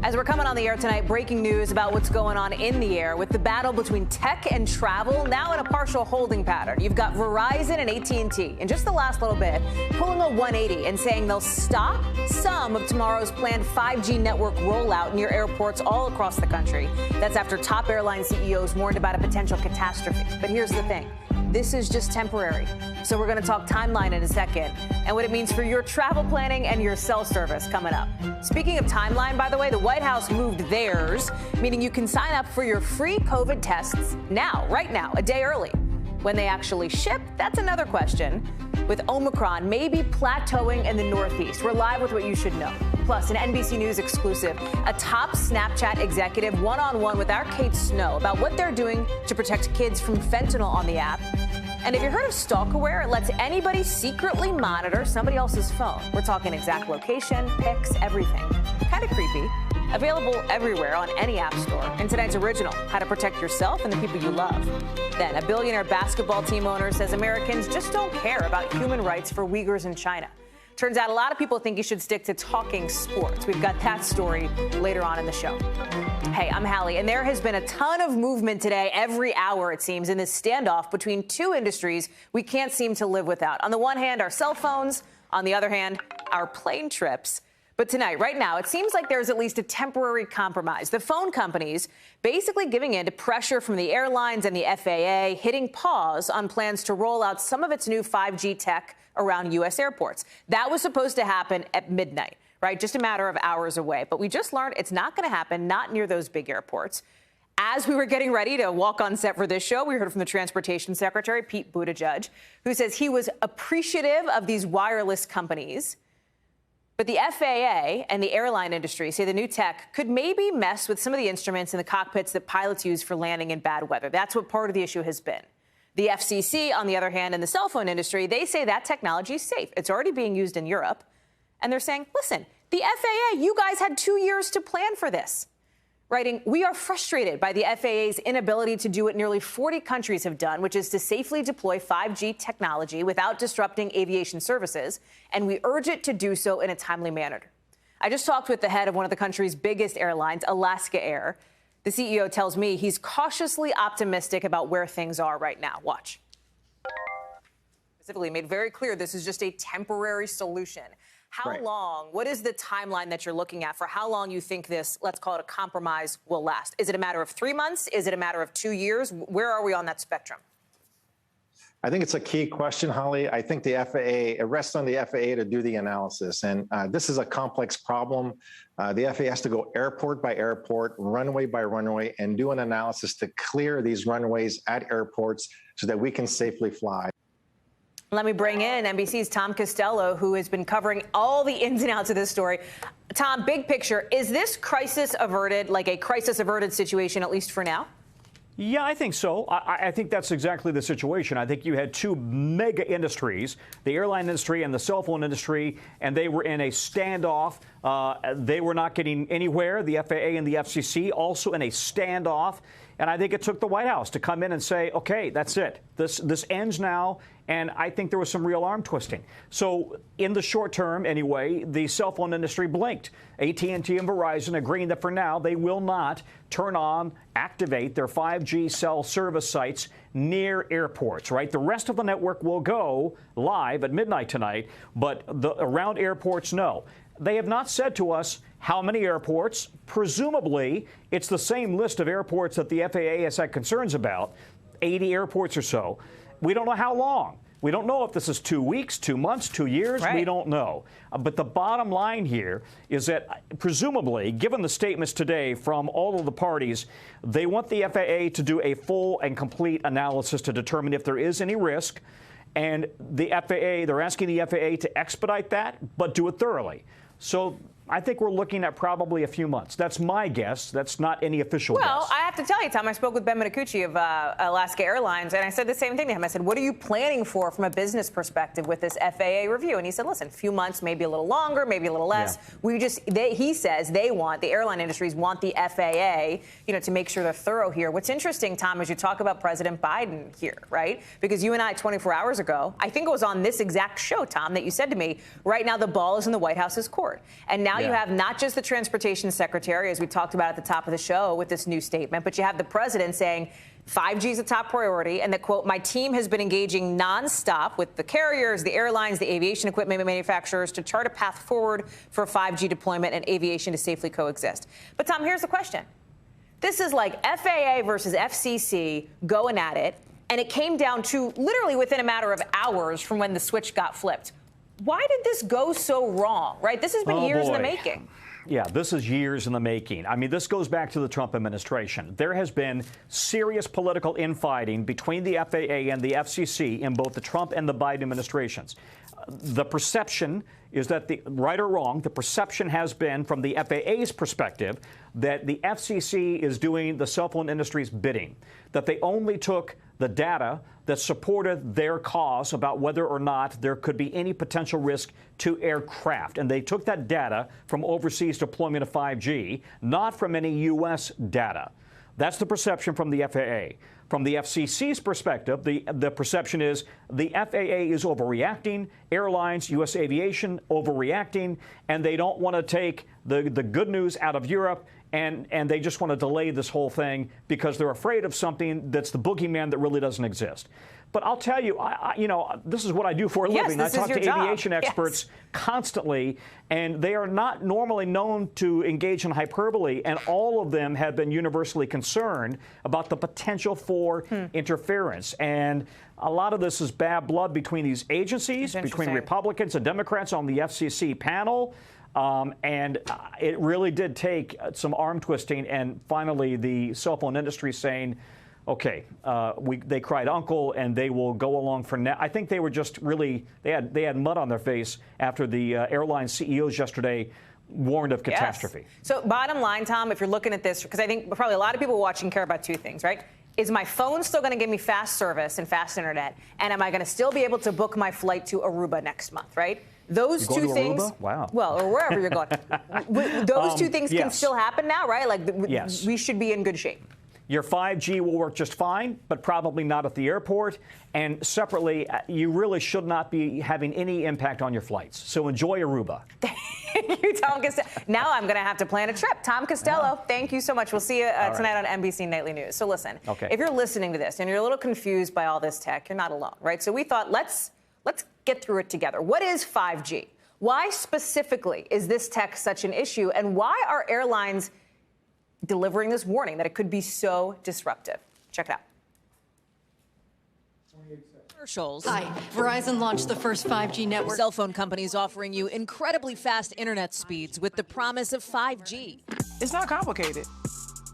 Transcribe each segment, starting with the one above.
As we're coming on the air tonight, breaking news about what's going on in the air with the battle between tech and travel now in a partial holding pattern. You've got Verizon and AT&T in just the last little bit pulling a 180 and saying they'll stop some of tomorrow's planned 5G network rollout near airports all across the country. That's after top airline CEOs warned about a potential catastrophe. But here's the thing. This is just temporary. So we're going to talk timeline in a second and what it means for your travel planning and your cell service coming up. Speaking of timeline, by the way, the White House moved theirs, meaning you can sign up for your free COVID tests now, right now, a day early. When they actually ship, that's another question. With Omicron maybe plateauing in the Northeast, we're live with what you should know. Plus, an NBC News exclusive, a top Snapchat executive one-on-one with our Kate Snow about what they're doing to protect kids from fentanyl on the app. And have you heard of Stalkerware? It lets anybody secretly monitor somebody else's phone. We're talking exact location, pics, everything. Kind of creepy. Available everywhere on any app store. And tonight's original, how to protect yourself and the people you love. Then, a billionaire basketball team owner says Americans just don't care about human rights for Uyghurs in China. Turns out a lot of people think you should stick to talking sports. We've got that story later on in the show. Hey, I'm Hallie, and there has been a ton of movement today, every hour it seems, in this standoff between two industries we can't seem to live without. On the one hand, our cell phones. On the other hand, our plane trips. But tonight, right now, it seems like there's at least a temporary compromise. The phone companies basically giving in to pressure from the airlines and the FAA, hitting pause on plans to roll out some of its new 5G tech around U.S. airports. That was supposed to happen at midnight, right? Just a matter of hours away. But we just learned it's not going to happen, not near those big airports. As we were getting ready to walk on set for this show, we heard from the Transportation Secretary, Pete Buttigieg, who says he was appreciative of these wireless companies. But the FAA and the airline industry say the new tech could maybe mess with some of the instruments in the cockpits that pilots use for landing in bad weather. That's what part of the issue has been. The FCC, on the other hand, and the cell phone industry, they say that technology is safe. It's already being used in Europe. And they're saying, listen, the FAA, you guys had 2 years to plan for this. Writing, we are frustrated by the FAA's inability to do what nearly 40 countries have done, which is to safely deploy 5G technology without disrupting aviation services, and we urge it to do so in a timely manner. I just talked with the head of one of the country's biggest airlines, Alaska Air. The CEO tells me he's cautiously optimistic about where things are right now. Watch. Specifically made very clear this is just a temporary solution. How long, what is the timeline that you're looking at for how long you think this, let's call it a compromise, will last? Is it a matter of 3 months? Is it a matter of 2 years? Where are we on that spectrum? I think it's a key question, Holly. I think the FAA, it rests on the FAA to do the analysis. And this is a complex problem. The FAA has to go airport by airport, runway by runway, and do an analysis to clear these runways at airports so that we can safely fly. Let me bring in NBC's Tom Costello, who has been covering all the ins and outs of this story. Tom, big picture, is this crisis averted, like a crisis averted situation, at least for now? Yeah, I think so. I think that's exactly the situation. I think you had two mega industries, the airline industry and the cell phone industry, and they were in a standoff. They were not getting anywhere. The FAA and the FCC also in a standoff. And I think it took the White House to come in and say, OK, that's it. This ends now. And I think there was some real arm twisting. So in the short term, anyway, the cell phone industry blinked. AT&T and Verizon agreeing that for now they will not turn on, activate their 5G cell service sites near airports, right? The rest of the network will go live at midnight tonight, but around airports, no. They have not said to us how many airports. Presumably, it's the same list of airports that the FAA has had concerns about, 80 airports or so. We don't know how long. We don't know if this is 2 weeks, 2 months, 2 years. Right. We don't know. But the bottom line here is that presumably, given the statements today from all of the parties, they want the FAA to do a full and complete analysis to determine if there is any risk. And the FAA, they're asking the FAA to expedite that, but do it thoroughly. So I think we're looking at probably a few months. That's my guess. That's not any official guess. Well, I have to tell you, Tom, I spoke with Ben Minicucci of Alaska Airlines, and I said the same thing to him. I said, what are you planning for from a business perspective with this FAA review? And he said, listen, a few months, maybe a little longer, maybe a little less. Yeah. He says the airline industries want the FAA, to make sure they're thorough here. What's interesting, Tom, is you talk about President Biden here, right? Because you and I 24 hours ago, I think it was on this exact show, Tom, that you said to me, right now the ball is in the White House's court. And now now you have not just the transportation secretary, as we talked about at the top of the show with this new statement, but you have the president saying 5G is a top priority and that, quote, my team has been engaging nonstop with the carriers, the airlines, the aviation equipment manufacturers to chart a path forward for 5G deployment and aviation to safely coexist. But, Tom, here's the question. This is like FAA versus FCC going at it, and it came down to literally within a matter of hours from when the switch got flipped. Why did this go so wrong, right? This has been years in the making. Yeah, this is years in the making. I mean, this goes back to the Trump administration. There has been serious political infighting between the FAA and the FCC in both the Trump and the Biden administrations. The perception is that, right or wrong, the perception has been from the FAA's perspective that the FCC is doing the cell phone industry's bidding, that they only took the data that supported their cause about whether or not there could be any potential risk to aircraft. And they took that data from overseas deployment of 5G, not from any U.S. data. That's the perception from the FAA. From the FCC's perspective, the perception is the FAA is overreacting, airlines, U.S. aviation overreacting, and they don't want to take the good news out of Europe, and they just want to delay this whole thing because they're afraid of something that's the boogeyman that really doesn't exist. But I'll tell you, this is what I do for a living. I talk to aviation experts constantly, and they are not normally known to engage in hyperbole, and all of them have been universally concerned about the potential for interference. And a lot of this is bad blood between these agencies, between Republicans and Democrats on the FCC panel. And it really did take some arm twisting, and finally the cell phone industry saying, okay, they cried uncle, and they will go along for now. I think they were just really, they had mud on their face after the airline CEOs yesterday warned of catastrophe. Yes. So bottom line, Tom, if you're looking at this, because I think probably a lot of people watching care about two things, right? Is my phone still going to give me fast service and fast internet? And am I going to still be able to book my flight to Aruba next month, right? Those two things. Aruba? Wow. Well, or wherever you're going. Those two things can still happen now, right? Like, we should be in good shape. Your 5G will work just fine, but probably not at the airport. And separately, you really should not be having any impact on your flights. So enjoy Aruba. Thank you, Tom Costello. Now I'm going to have to plan a trip. Tom Costello, thank you so much. We'll see you tonight on NBC Nightly News. So listen, if you're listening to this and you're a little confused by all this tech, you're not alone, right? So we thought, let's get through it together. What is 5G? Why specifically is this tech such an issue? And why are airlines delivering this warning that it could be so disruptive? Check it out. Hi, Verizon launched the first 5G network. Cell phone companies offering you incredibly fast internet speeds with the promise of 5G. It's not complicated.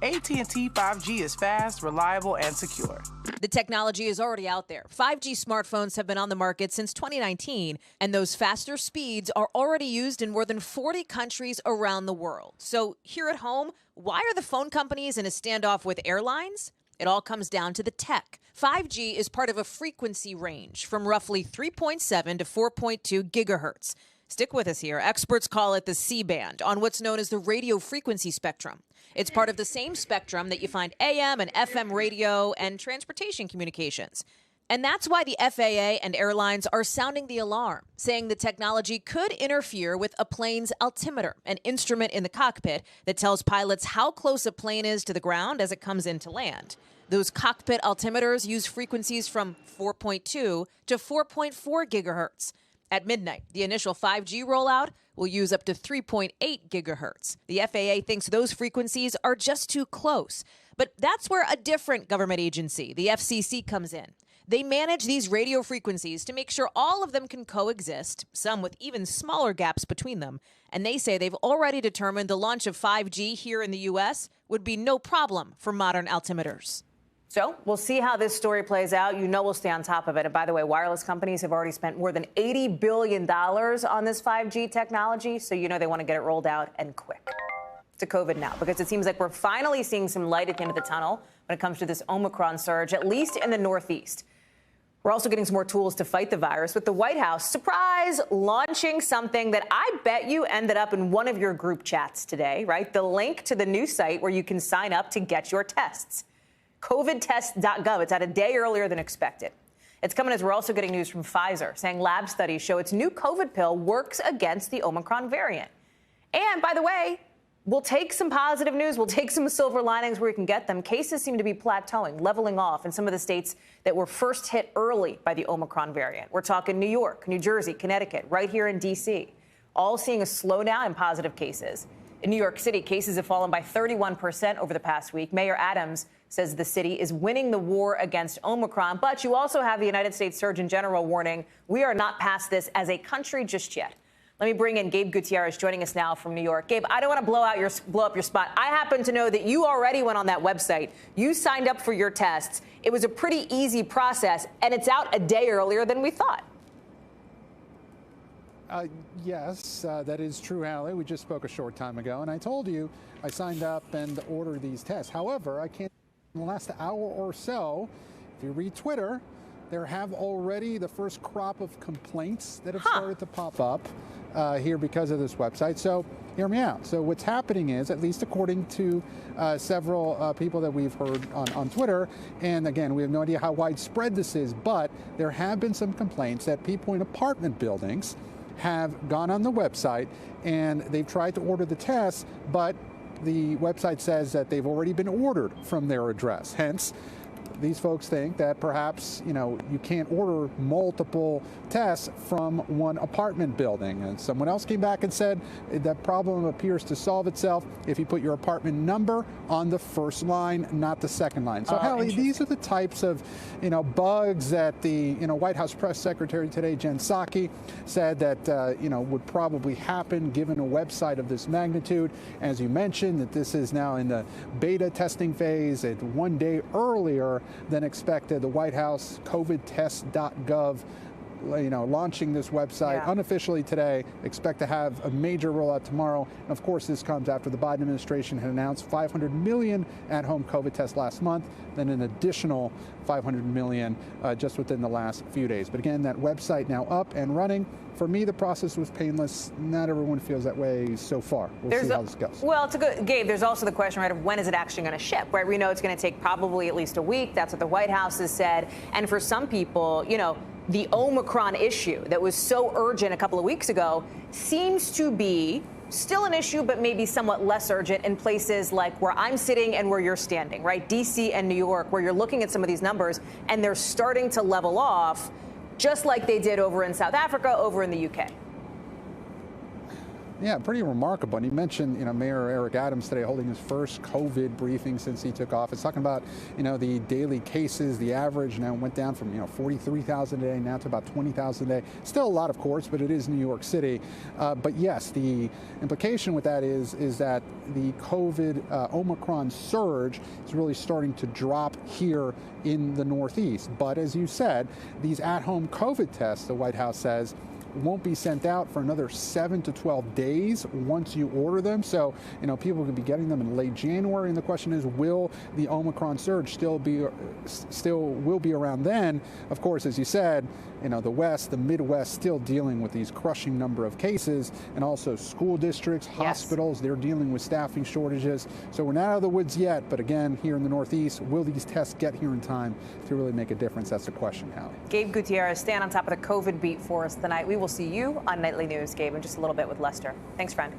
AT&T 5G is fast, reliable, and secure. The technology is already out there. 5G smartphones have been on the market since 2019, and those faster speeds are already used in more than 40 countries around the world. So here at home, why are the phone companies in a standoff with airlines? It all comes down to the tech. 5G is part of a frequency range from roughly 3.7 to 4.2 gigahertz. Stick with us here. Experts call it the C-band on what's known as the radio frequency spectrum. It's part of the same spectrum that you find AM and FM radio and transportation communications. And that's why the FAA and airlines are sounding the alarm, saying the technology could interfere with a plane's altimeter, an instrument in the cockpit that tells pilots how close a plane is to the ground as it comes into land. Those cockpit altimeters use frequencies from 4.2 to 4.4 gigahertz. At midnight, the initial 5G rollout will use up to 3.8 gigahertz. The FAA thinks those frequencies are just too close. But that's where a different government agency, the FCC, comes in. They manage these radio frequencies to make sure all of them can coexist, some with even smaller gaps between them. And they say they've already determined the launch of 5G here in the U.S. would be no problem for modern altimeters. So we'll see how this story plays out. You know we'll stay on top of it. And by the way, wireless companies have already spent more than $80 billion on this 5G technology. So you know they want to get it rolled out and quick. To COVID now, because it seems like we're finally seeing some light at the end of the tunnel when it comes to this Omicron surge, at least in the Northeast. We're also getting some more tools to fight the virus with the White House, surprise, launching something that I bet you ended up in one of your group chats today, right? The link to the new site where you can sign up to get your tests. COVIDtest.gov. It's out a day earlier than expected. It's coming as we're also getting news from Pfizer saying lab studies show its new COVID pill works against the Omicron variant. And by the way, we'll take some positive news. We'll take some silver linings where we can get them. Cases seem to be plateauing, leveling off in some of the states that were first hit early by the Omicron variant. We're talking New York, New Jersey, Connecticut, right here in D.C., all seeing a slowdown in positive cases. In New York City, cases have fallen by 31% over the past week. Mayor Adams says the city is winning the war against Omicron. But you also have the United States Surgeon General warning we are not past this as a country just yet. Let me bring in Gabe Gutierrez joining us now from New York. Gabe, I don't want to blow up your spot. I happen to know that you already went on that website. You signed up for your tests. It was a pretty easy process, and it's out a day earlier than we thought. Yes, that is true, Hallie. We just spoke a short time ago, and I told you I signed up and ordered these tests. However, I can't, in the last hour or so, if you read Twitter, there have already the first crop of complaints that have started to pop up here because of this website. So hear me out. So what's happening is, at least according to several people that we've heard on Twitter, and again, we have no idea how widespread this is, but there have been some complaints that people in apartment buildings have gone on the website and they've tried to order the tests, but the website says that they've already been ordered from their address. Hence, these folks think that perhaps, you can't order multiple tests from one apartment building. And someone else came back and said that problem appears to solve itself if you put your apartment number on the first line, not the second line. So, Hallie, these are the types of, bugs that the, White House press secretary today, Jen Psaki, said that, would probably happen given a website of this magnitude. As you mentioned, that this is now in the beta testing phase, at one day earlier than expected. The White House covidtest.gov, launching this website unofficially today. Expect to have a major rollout tomorrow. And of course, this comes after the Biden administration had announced 500 million at-home COVID tests last month, then an additional 500 million just within the last few days. But again, that website now up and running. For me, the process was painless. Not everyone feels that way so far. We'll see how this goes. Well, it's a good, Gabe, there's also the question, right, of when is it actually going to ship, right? We know it's going to take probably at least a week. That's what the White House has said. And for some people, the Omicron issue that was so urgent a couple of weeks ago seems to be still an issue, but maybe somewhat less urgent in places like where I'm sitting and where you're standing, right? D.C. and New York, where you're looking at some of these numbers and they're starting to level off, just like they did over in South Africa, over in the UK. Yeah, pretty remarkable. And you mentioned, Mayor Eric Adams today holding his first COVID briefing since he took office, talking about, the daily cases. The average now went down from, 43,000 a day now to about 20,000 a day. Still a lot, of course, but it is New York City. But yes, the implication with that is that the COVID Omicron surge is really starting to drop here in the Northeast. But as you said, these at-home COVID tests, the White House says, won't be sent out for another 7 to 12 days once you order them. So, people could be getting them in late January. And the question is, will the Omicron surge still will be around then? Of course, as you said, the West, the Midwest, still dealing with these crushing number of cases, and also school districts, hospitals, they're dealing with staffing shortages. So we're not out of the woods yet. But again, here in the Northeast, will these tests get here in time to really make a difference? That's the question, Hallie. Gabe Gutierrez, staying on top of the COVID beat for us tonight. We will see you on Nightly News, Gabe, in just a little bit with Lester. Thanks, friend.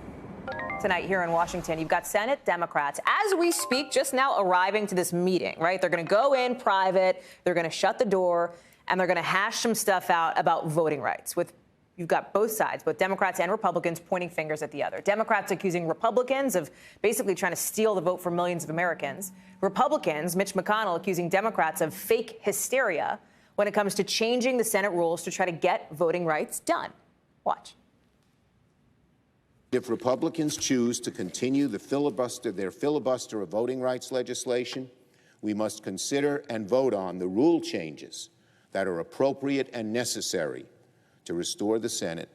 Tonight here in Washington, you've got Senate Democrats, as we speak, just now arriving to this meeting, right? They're going to go in private, they're going to shut the door, and they're going to hash some stuff out about voting rights. You've got both sides, both Democrats and Republicans, pointing fingers at the other. Democrats accusing Republicans of basically trying to steal the vote from millions of Americans. Republicans, Mitch McConnell, accusing Democrats of fake hysteria when it comes to changing the Senate rules to try to get voting rights done. Watch. If Republicans choose to continue their filibuster of voting rights legislation, we must consider and vote on the rule changes that are appropriate and necessary to restore the Senate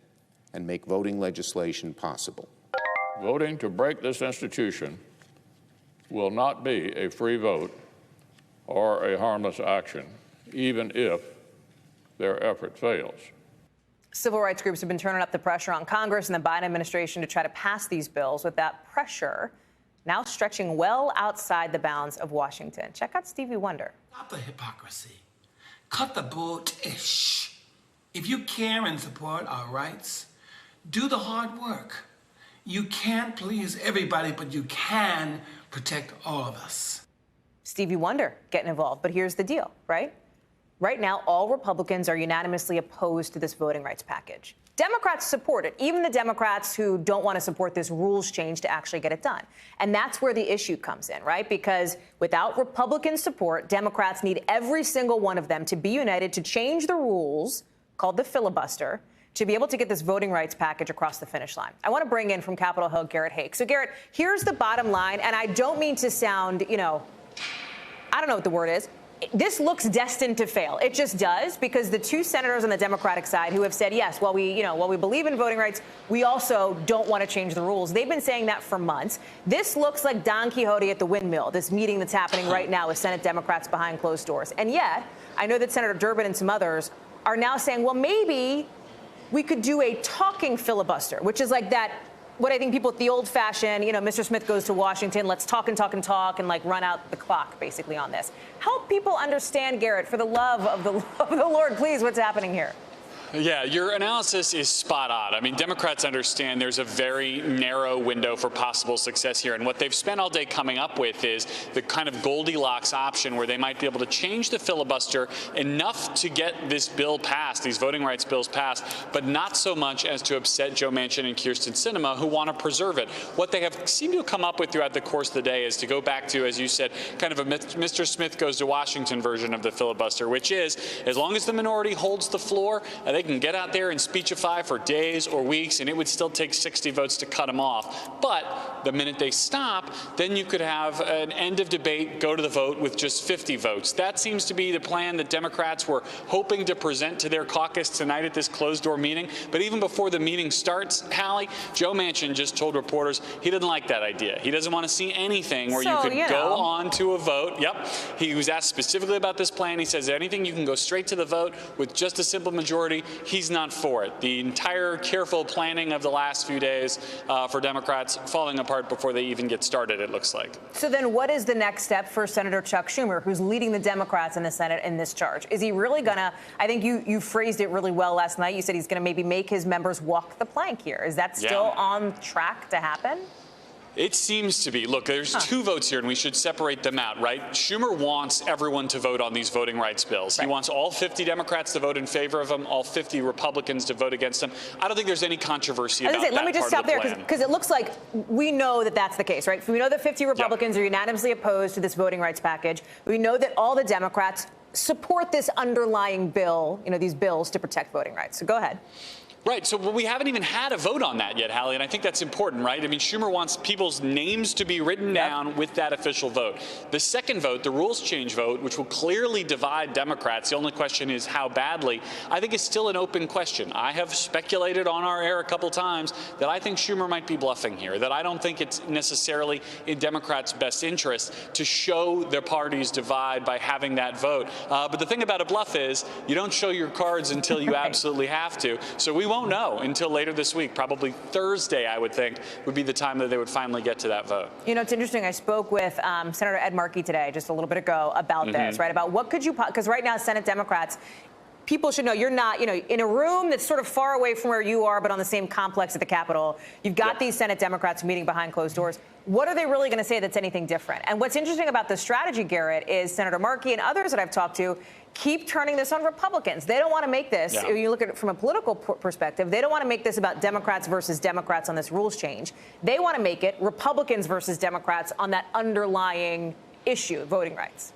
and make voting legislation possible. Voting to break this institution will not be a free vote or a harmless action, even if their effort fails. Civil rights groups have been turning up the pressure on Congress and the Biden administration to try to pass these bills, with that pressure now stretching well outside the bounds of Washington. Check out Stevie Wonder. Stop the hypocrisy. Cut the bull-ish. If you care and support our rights, do the hard work. You can't please everybody, but you can protect all of us. Stevie Wonder getting involved. But here's the deal, right? Right now, all Republicans are unanimously opposed to this voting rights package. Democrats support it, even the Democrats who don't want to support this rules change to actually get it done. And that's where the issue comes in, right? Because without Republican support, Democrats need every single one of them to be united to change the rules, called the filibuster, to be able to get this voting rights package across the finish line. I want to bring in from Capitol Hill Garrett Haake. So, Garrett, here's the bottom line, and I don't mean to sound, I don't know what the word is. This looks destined to fail. It just does, because the two senators on the Democratic side who have said, yes, while we believe in voting rights, we also don't want to change the rules. They've been saying that for months. This looks like Don Quixote at the windmill, this meeting that's happening right now with Senate Democrats behind closed doors. And yet, I know that Senator Durbin and some others are now saying, well, maybe we could do a talking filibuster, which is like that, what I think people at the old-fashioned, Mr. Smith goes to Washington, let's talk and talk and talk and run out the clock, basically, on this. Help people understand, Garrett, for the love of the Lord, please, what's happening here. Yeah, your analysis is spot on. I mean, Democrats understand there's a very narrow window for possible success here. And what they've spent all day coming up with is the kind of Goldilocks option where they might be able to change the filibuster enough to get this bill passed, these voting rights bills passed, but not so much as to upset Joe Manchin and Kyrsten Sinema, who want to preserve it. What they have seemed to come up with throughout the course of the day is to go back to, as you said, kind of a Mr. Smith goes to Washington version of the filibuster, which is, as long as the minority holds the floor, they can get out there and speechify for days or weeks, and it would still take 60 votes to cut them off. But the minute they stop, then you could have an end of debate, go to the vote with just 50 votes. That seems to be the plan that Democrats were hoping to present to their caucus tonight at this closed-door meeting. But even before the meeting starts, Hallie, Joe Manchin just told reporters he didn't like that idea. He doesn't want to see anything where you could go on to a vote. Yep. He was asked specifically about this plan. He says anything you can go straight to the vote with just a simple majority. He's not for it. The entire careful planning of the last few days for Democrats falling apart before they even get started, it looks like. So then what is the next step for Senator Chuck Schumer, who's leading the Democrats in the Senate in this charge? Is he really going to, I think you phrased it really well last night. You said he's going to maybe make his members walk the plank here. Is that still on track to happen? It seems to be. Look, there's two votes here, and we should separate them out, right? Schumer wants everyone to vote on these voting rights bills. Right. He wants all 50 Democrats to vote in favor of them, all 50 Republicans to vote against them. I don't think there's any controversy about that. Let me just stop there, because it looks like we know that that's the case, right? We know that 50 Republicans are unanimously opposed to this voting rights package. We know that all the Democrats support this underlying bill, these bills to protect voting rights. So go ahead. Right. So we haven't even had a vote on that yet, Hallie, and I think that's important, right? I mean, Schumer wants people's names to be written down with that official vote. The second vote, the rules change vote, which will clearly divide Democrats, the only question is how badly, I think is still an open question. I have speculated on our air a couple times that I think Schumer might be bluffing here, that I don't think it's necessarily in Democrats' best interest to show their parties divide by having that vote. But the thing about a bluff is you don't show your cards until you absolutely have to. So we won't know until later this week. Probably Thursday, I would think, would be the time that they would finally get to that vote. It's interesting. I spoke with Senator Ed Markey today, just a little bit ago, about this, right? About what could you, because right now, Senate Democrats, people should know you're not, in a room that's sort of far away from where you are, but on the same complex at the Capitol. You've got these Senate Democrats meeting behind closed doors. What are they really going to say that's anything different? And what's interesting about the strategy, Garrett, is Senator Markey and others that I've talked to keep turning this on Republicans. They don't want to make this, if you look at it from a political perspective, they don't want to make this about Democrats versus Democrats on this rules change. They want to make it Republicans versus Democrats on that underlying issue, voting rights.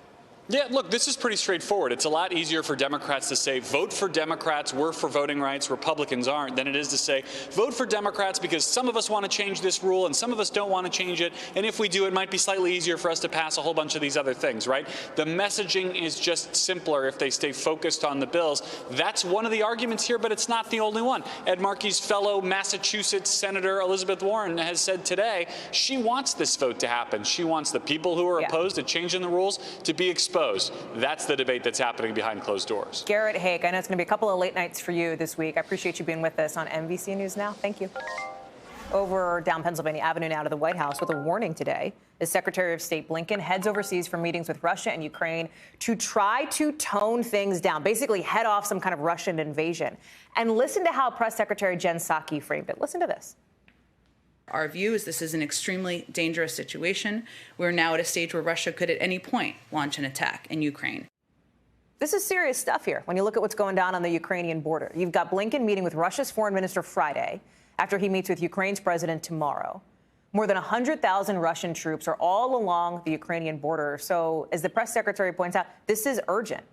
Yeah, look, this is pretty straightforward. It's a lot easier for Democrats to say, vote for Democrats, we're for voting rights, Republicans aren't, than it is to say, vote for Democrats because some of us want to change this rule and some of us don't want to change it. And if we do, it might be slightly easier for us to pass a whole bunch of these other things, right? The messaging is just simpler if they stay focused on the bills. That's one of the arguments here, but it's not the only one. Ed Markey's fellow Massachusetts Senator Elizabeth Warren has said today she wants this vote to happen. She wants the people who are opposed to changing the rules to be exposed. That's the debate that's happening behind closed doors. Garrett Haake, I know it's going to be a couple of late nights for you this week. I appreciate you being with us on NBC News Now. Thank you. Over down Pennsylvania Avenue now to the White House with a warning today. The Secretary of State Blinken heads overseas for meetings with Russia and Ukraine to try to tone things down, basically head off some kind of Russian invasion. And listen to how Press Secretary Jen Psaki framed it. Listen to this. Our view is this is an extremely dangerous situation. We're now at a stage where Russia could at any point launch an attack in Ukraine. This is serious stuff here when you look at what's going down on the Ukrainian border. You've got Blinken meeting with Russia's foreign minister Friday after he meets with Ukraine's president tomorrow. More than 100,000 Russian troops are all along the Ukrainian border. So, as the press secretary points out, this is urgent.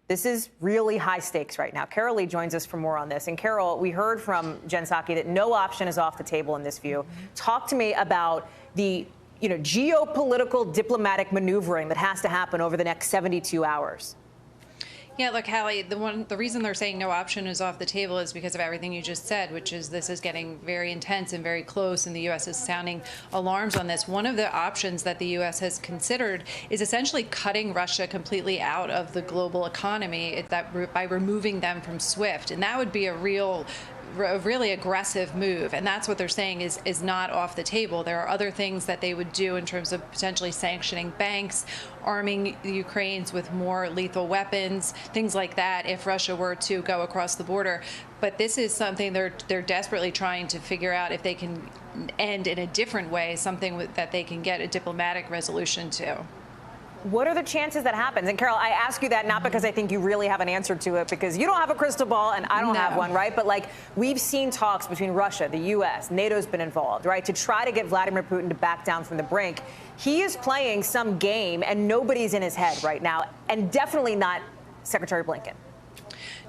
This is really high stakes right now. Carol Lee joins us for more on this. And Carol, we heard from Jen Psaki that no option is off the table in this view. Talk to me about the geopolitical diplomatic maneuvering that has to happen over the next 72 hours. Yeah, look, Hallie, the reason they're saying no option is off the table is because of everything you just said, which is this is getting very intense and very close, and the U.S. is sounding alarms on this. One of the options that the U.S. has considered is essentially cutting Russia completely out of the global economy by removing them from SWIFT, and that would be a really aggressive move, and that's what they're saying is not off the table. There are other things that they would do in terms of potentially sanctioning banks, arming the Ukrainians with more lethal weapons, things like that if Russia were to go across the border. But this is something they're desperately trying to figure out if they can end in a different way, something that they can get a diplomatic resolution to. What are the chances that happens? And Carol, I ask you that not because I think you really have an answer to it, because you don't have a crystal ball and I don't have one, right? But like, we've seen talks between Russia, the U.S., NATO's been involved, right, to try to get Vladimir Putin to back down from the brink. He is playing some game and nobody's in his head right now, and definitely not Secretary Blinken.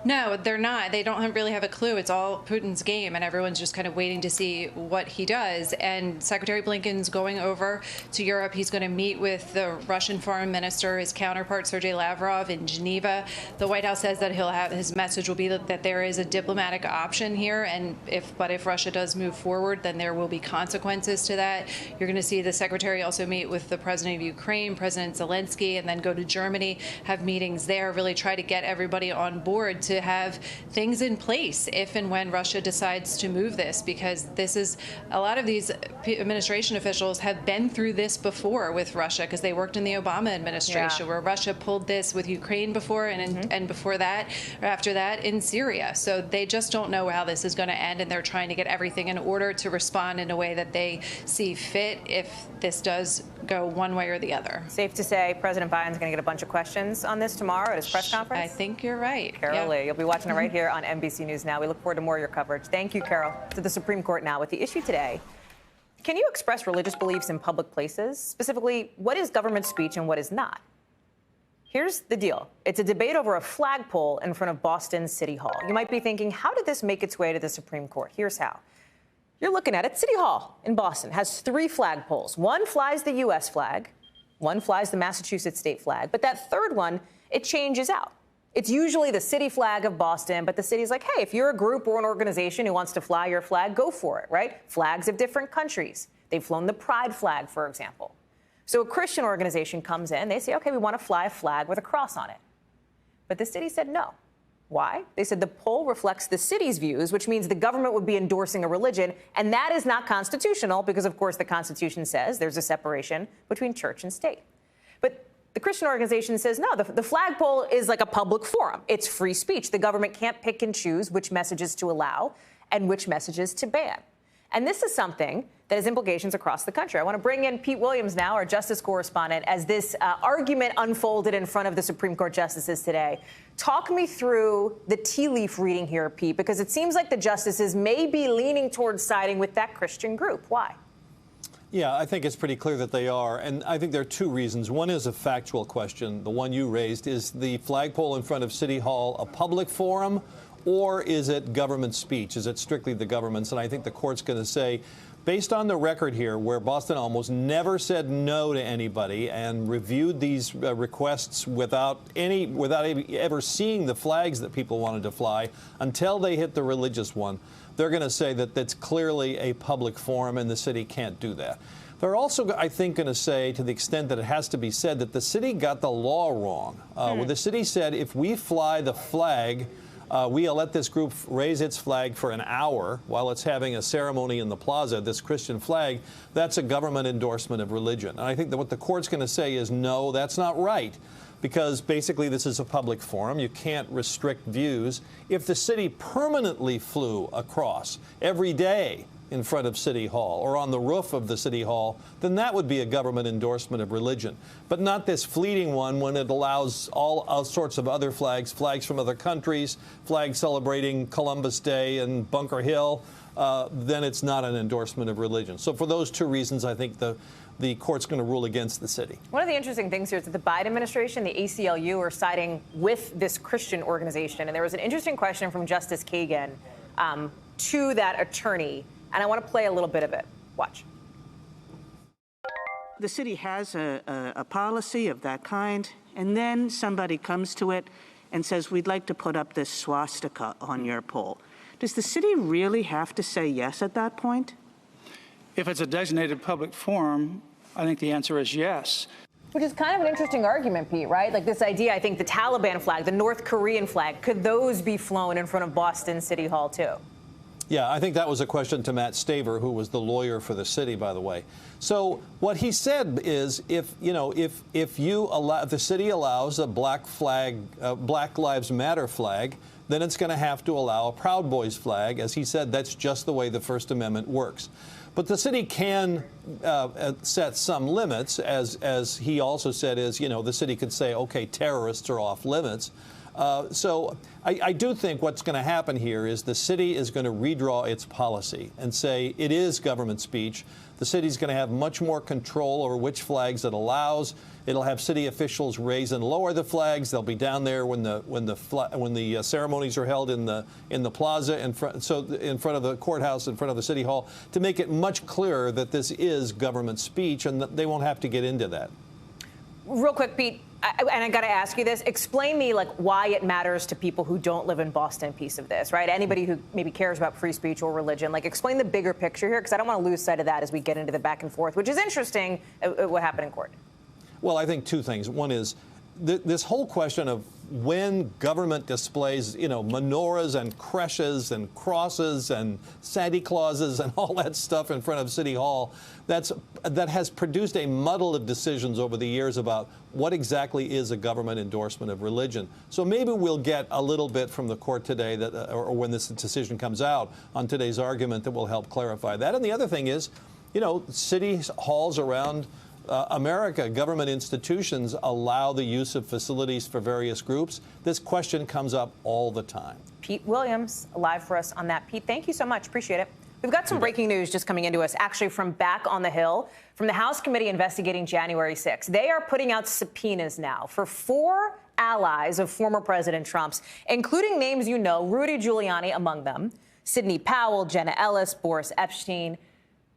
No, they're not. They don't really have a clue. It's all Putin's game, and everyone's just kind of waiting to see what he does. And Secretary Blinken's going over to Europe. He's going to meet with the Russian foreign minister, his counterpart, Sergei Lavrov, in Geneva. The White House says that his message will be that there is a diplomatic option here, and if Russia does move forward, then there will be consequences to that. You're going to see the secretary also meet with the president of Ukraine, President Zelensky, and then go to Germany, have meetings there, really try to get everybody on board to have things in place if and when Russia decides to move this, because this is a lot of these administration officials have been through this before with Russia, because they worked in the Obama administration where Russia pulled this with Ukraine before, and before that or after that in Syria. So they just don't know how this is going to end, and they're trying to get everything in order to respond in a way that they see fit if this does go one way or the other. Safe to say President Biden's going to get a bunch of questions on this tomorrow at his press conference? I think you're right. Carol Lee, you'll be watching it right here on NBC News Now. We look forward to more of your coverage. Thank you, Carol. To the Supreme Court now with the issue today. Can you express religious beliefs in public places? Specifically, what is government speech and what is not? Here's the deal. It's a debate over a flagpole in front of Boston City Hall. You might be thinking, how did this make its way to the Supreme Court? Here's how. You're looking at it. City Hall in Boston has 3 flagpoles. One flies the U.S. flag. One flies the Massachusetts state flag. But that third one, it changes out. It's usually the city flag of Boston, but the city's like, hey, if you're a group or an organization who wants to fly your flag, go for it, right? Flags of different countries. They've flown the Pride flag, for example. So a Christian organization comes in. They say, okay, we want to fly a flag with a cross on it. But the city said no. Why? They said the pole reflects the city's views, which means the government would be endorsing a religion, and that is not constitutional because, of course, the Constitution says there's a separation between church and state. But the Christian organization says, no, the flagpole is like a public forum. It's free speech. The government can't pick and choose which messages to allow and which messages to ban. And this is something that has implications across the country. I want to bring in Pete Williams now, our justice correspondent, as this argument unfolded in front of the Supreme Court justices today. Talk me through the tea leaf reading here, Pete, because it seems like the justices may be leaning towards siding with that Christian group. Why? Yeah, I think it's pretty clear that they are. And I think there are 2 reasons. One is a factual question. The one you raised, is the flagpole in front of City Hall a public forum, or is it government speech? Is it strictly the government's? And I think the court's going to say, based on the record here, where Boston almost never said no to anybody and reviewed these requests without ever seeing the flags that people wanted to fly until they hit the religious one, they're going to say that that's clearly a public forum and the city can't do that. They're also, I think, going to say, to the extent that it has to be said, that the city got the law wrong. Where the city said, if we fly the flag, we'll let this group raise its flag for an hour while it's having a ceremony in the plaza, this Christian flag, that's a government endorsement of religion. And I think that what the court's going to say is, no, that's not right, because basically this is a public forum. You can't restrict views. If the city permanently flew across every day in front of City Hall or on the roof of the City Hall, then that would be a government endorsement of religion. But not this fleeting one when it allows all sorts of other flags, flags from other countries, flags celebrating Columbus Day and Bunker Hill, then it's not an endorsement of religion. So for those two reasons, I think the court's going to rule against the city. One of the interesting things here is that the Biden administration, the ACLU, are siding with this Christian organization. And there was an interesting question from Justice Kagan to that attorney. And I want to play a little bit of it. Watch. The city has a policy of that kind, and then somebody comes to it and says, we'd like to put up this swastika on your pole. Does the city really have to say yes at that point? If it's a designated public forum, I think the answer is yes. Which is kind of an interesting argument, Pete, right? Like this idea, I think the Taliban flag, the North Korean flag, could those be flown in front of Boston City Hall, too? Yeah, I think that was a question to Matt Staver, who was the lawyer for the city, by the way. So what he said is, if the city allows a black flag, Black Lives Matter flag, then it's going to have to allow a Proud Boys flag. As he said, that's just the way the First Amendment works. But the city can set some limits, as he also said, the city could say, okay, terrorists are off limits. So I do think what's going to happen here is the city is going to redraw its policy and say it is government speech. The city's going to have much more control over which flags it allows. It'll have city officials raise and lower the flags. They'll be down there when the ceremonies are held in the plaza in front of the courthouse, in front of the city hall, to make it much clearer that this is government speech and that they won't have to get into that. Real quick, Pete, and I got to ask you this. Explain me why it matters to people who don't live in Boston piece of this, right? Anybody who maybe cares about free speech or religion. Explain the bigger picture here, because I don't want to lose sight of that as we get into the back and forth, which is interesting, what happened in court. Well, I think two things. One is this whole question of when government displays, menorahs and creches and crosses and Santa Clauses and all that stuff in front of City Hall, that has produced a muddle of decisions over the years about what exactly is a government endorsement of religion. So maybe we'll get a little bit from the court today, or when this decision comes out on today's argument, that will help clarify that. And the other thing is, city halls around America, government institutions allow the use of facilities for various groups. This question comes up all the time. Pete Williams, live for us on that. Pete, thank you so much. Appreciate it. We've got some breaking news just coming into us, actually from back on the Hill, from the House committee investigating January 6th. They are putting out subpoenas now for 4 allies of former President Trump's, including names Rudy Giuliani among them, Sidney Powell, Jenna Ellis, Boris Epstein.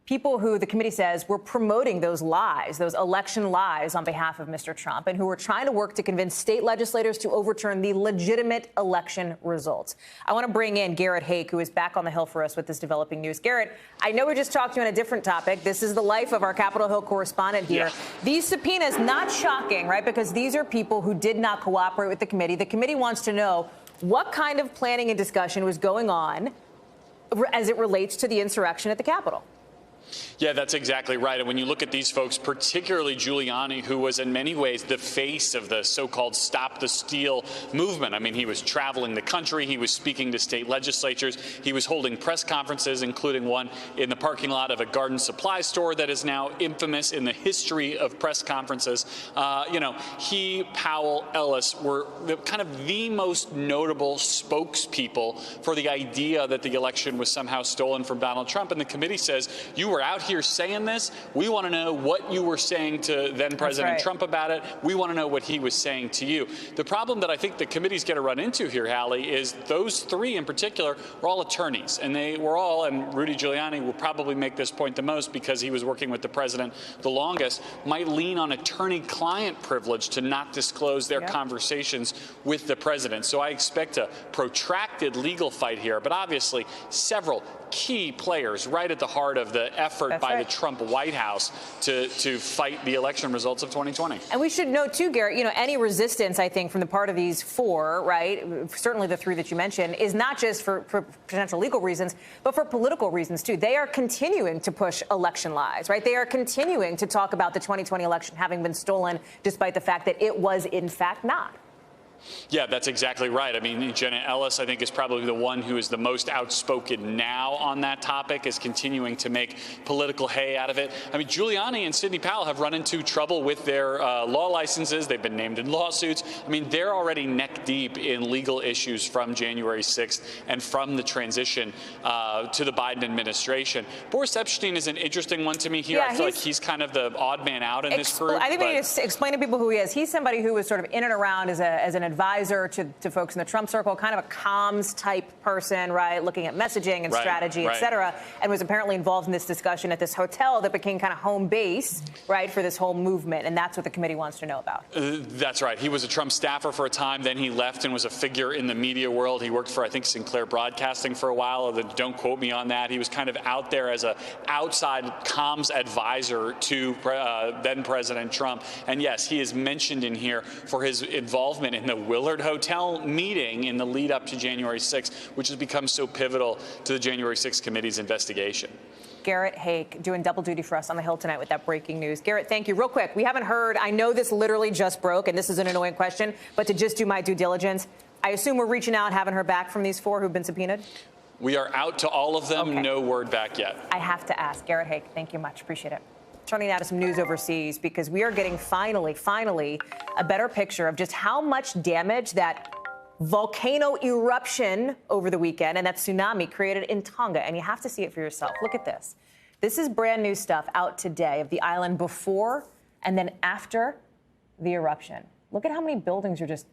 People who the committee says were promoting those lies, those election lies on behalf of Mr. Trump, and who were trying to work to convince state legislators to overturn the legitimate election results. I want to bring in Garrett Haake, who is back on the Hill for us with this developing news. Garrett, I know we just talked to you on a different topic. This is the life of our Capitol Hill correspondent here. Yeah. These subpoenas, not shocking, right? Because these are people who did not cooperate with the committee. The committee wants to know what kind of planning and discussion was going on as it relates to the insurrection at the Capitol. Yeah, that's exactly right. And when you look at these folks, particularly Giuliani, who was in many ways the face of the so-called Stop the Steal movement. I mean, he was traveling the country. He was speaking to state legislatures. He was holding press conferences, including one in the parking lot of a garden supply store that is now infamous in the history of press conferences. He, Powell, Ellis were kind of the most notable spokespeople for the idea that the election was somehow stolen from Donald Trump. And the committee says, you were out here saying this. We want to know what you were saying to then President Trump about it. We want to know what he was saying to you. The problem that I think the committee's going to run into here, Hallie, is those 3 in particular were all attorneys. And they were all, and Rudy Giuliani will probably make this point the most because he was working with the president the longest, might lean on attorney-client privilege to not disclose their conversations with the president. So I expect a protracted legal fight here. But obviously, several key players right at the heart of the effort by the Trump White House to fight the election results of 2020. And we should note, too, Garrett, any resistance, I think, from the part of these 4, right, certainly the 3 that you mentioned, is not just for potential legal reasons, but for political reasons, too. They are continuing to push election lies, right? They are continuing to talk about the 2020 election having been stolen, despite the fact that it was, in fact, not. Yeah, that's exactly right. I mean, Jenna Ellis, I think, is probably the one who is the most outspoken now on that topic, is continuing to make political hay out of it. I mean, Giuliani and Sidney Powell have run into trouble with their law licenses. They've been named in lawsuits. I mean, they're already neck deep in legal issues from January 6th and from the transition to the Biden administration. Boris Epshteyn is an interesting one to me here. I feel like he's kind of the odd man out in this group. I think we need to explain to people who he is. He's somebody who was sort of in and around as an advisor to folks in the Trump circle, kind of a comms type person, right, looking at messaging and strategy, et cetera, and was apparently involved in this discussion at this hotel that became kind of home base, right, for this whole movement. And that's what the committee wants to know about. That's right. He was a Trump staffer for a time. Then he left and was a figure in the media world. He worked for, I think, Sinclair Broadcasting for a while. Although don't quote me on that. He was kind of out there as an outside comms advisor to then President Trump. And yes, he is mentioned in here for his involvement in the Willard Hotel meeting in the lead up to January 6th, which has become so pivotal to the January 6th committee's investigation. Garrett Hake doing double duty for us on the Hill tonight with that breaking news. Garrett, thank you. Real quick, we haven't heard, I know this literally just broke, and this is an annoying question, but to just do my due diligence, I assume we're reaching out, haven't heard back from these 4 who've been subpoenaed? We are out to all of them. Okay. No word back yet. I have to ask. Garrett Hake, thank you much. Appreciate it. Turning now to some news overseas, because we are getting finally a better picture of just how much damage that volcano eruption over the weekend and that tsunami created in Tonga. And you have to see it for yourself. Look at this. This is brand new stuff out today of the island before and then after the eruption. Look at how many buildings are just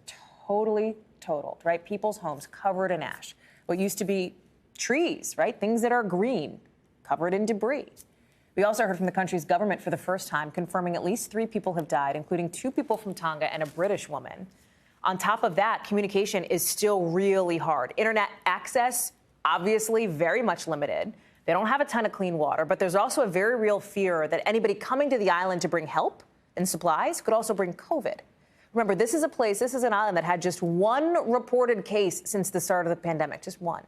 totally totaled, right? People's homes covered in ash. What used to be trees, right? Things that are green, covered in debris. We also heard from the country's government for the first time, confirming at least 3 people have died, including 2 people from Tonga and a British woman. On top of that, communication is still really hard. Internet access, obviously, very much limited. They don't have a ton of clean water, but there's also a very real fear that anybody coming to the island to bring help and supplies could also bring COVID. Remember, this is an island that had just 1 reported case since the start of the pandemic, just 1.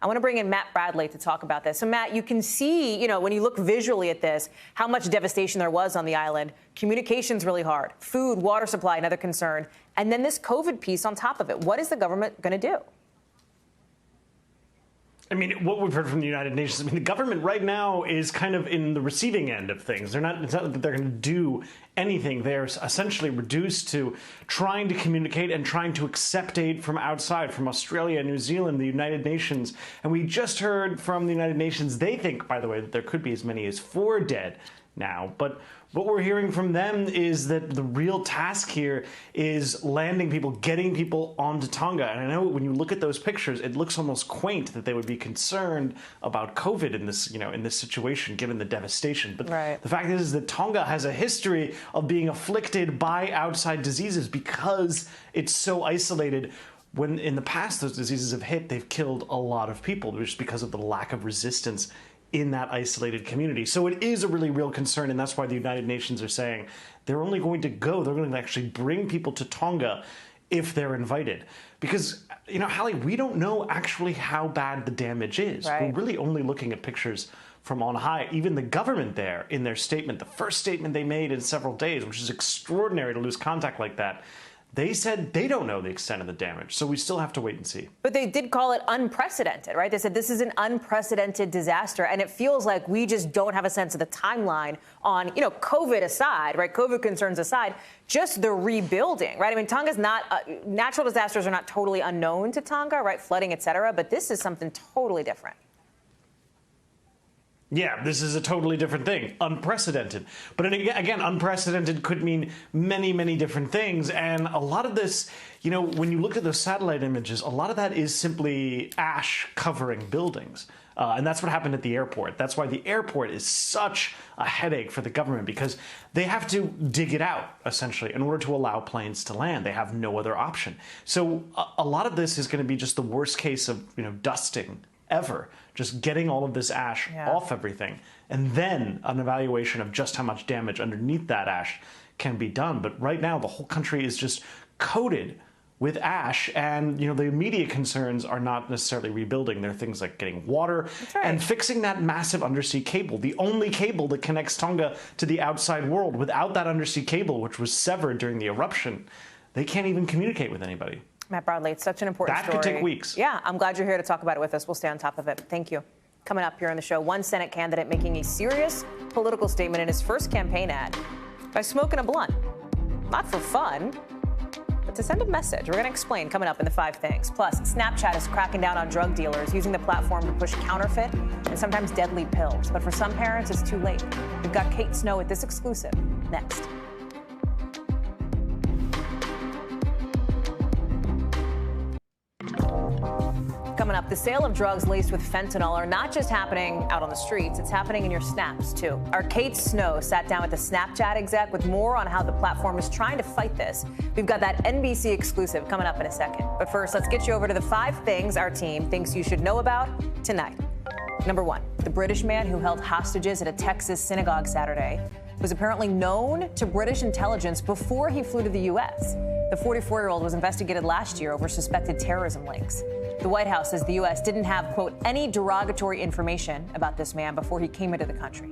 I want to bring in Matt Bradley to talk about this. So, Matt, you can see, when you look visually at this, how much devastation there was on the island. Communication's really hard. Food, water supply, another concern. And then this COVID piece on top of it. What is the government going to do? I mean, what we've heard from the United Nations, I mean, the government right now is kind of in the receiving end of things. It's not that they're going to do anything. They're essentially reduced to trying to communicate and trying to accept aid from outside, from Australia, New Zealand, the United Nations. And we just heard from the United Nations, they think, by the way, that there could be as many as 4 dead now. But what we're hearing from them is that the real task here is landing people, getting people onto Tonga. And I know when you look at those pictures, it looks almost quaint that they would be concerned about COVID in this, in this situation, given the devastation. But the fact is that Tonga has a history of being afflicted by outside diseases because it's so isolated. When in the past those diseases have hit, they've killed a lot of people just because of the lack of resistance in that isolated community. So it is a really real concern, and that's why the United Nations are saying they're only going to actually bring people to Tonga if they're invited. Because, Hallie, we don't know actually how bad the damage is. We're really only looking at pictures from on high. Even the government there, in their statement, the first statement they made in several days, which is extraordinary to lose contact like that, they said they don't know the extent of the damage, so we still have to wait and see. But they did call it unprecedented, right? They said this is an unprecedented disaster, and it feels like we just don't have a sense of the timeline on, COVID aside, right? COVID concerns aside, just the rebuilding, right? I mean, Tonga's not, natural disasters are not totally unknown to Tonga, right? Flooding, et cetera, but this is something totally different. Yeah, this is a totally different thing. Unprecedented. But again, unprecedented could mean many, many different things. And a lot of this, when you look at those satellite images, a lot of that is simply ash covering buildings. And that's what happened at the airport. That's why the airport is such a headache for the government, because they have to dig it out, essentially, in order to allow planes to land. They have no other option. So a lot of this is going to be just the worst case of, dusting ever, just getting all of this ash off everything, and then an evaluation of just how much damage underneath that ash can be done. But right now, the whole country is just coated with ash, and the immediate concerns are not necessarily rebuilding. They're things like getting water and fixing that massive undersea cable, the only cable that connects Tonga to the outside world. Without that undersea cable, which was severed during the eruption, they can't even communicate with anybody. Matt Broadley, it's such an important story. That could take weeks. Yeah, I'm glad you're here to talk about it with us. We'll stay on top of it. Thank you. Coming up here on the show, one Senate candidate making a serious political statement in his first campaign ad by smoking a blunt. Not for fun, but to send a message. We're going to explain coming up in the 5 things. Plus, Snapchat is cracking down on drug dealers, using the platform to push counterfeit and sometimes deadly pills. But for some parents, it's too late. We've got Kate Snow with this exclusive next. Coming up, the sale of drugs laced with fentanyl are not just happening out on the streets, it's happening in your snaps, too. Our Kate Snow sat down with the Snapchat exec with more on how the platform is trying to fight this. We've got that NBC exclusive coming up in a second. But first, let's get you over to the 5 things our team thinks you should know about tonight. Number 1, the British man who held hostages at a Texas synagogue Saturday was apparently known to British intelligence before he flew to the U.S. The 44-year-old was investigated last year over suspected terrorism links. The White House says the U.S. didn't have, quote, any derogatory information about this man before he came into the country.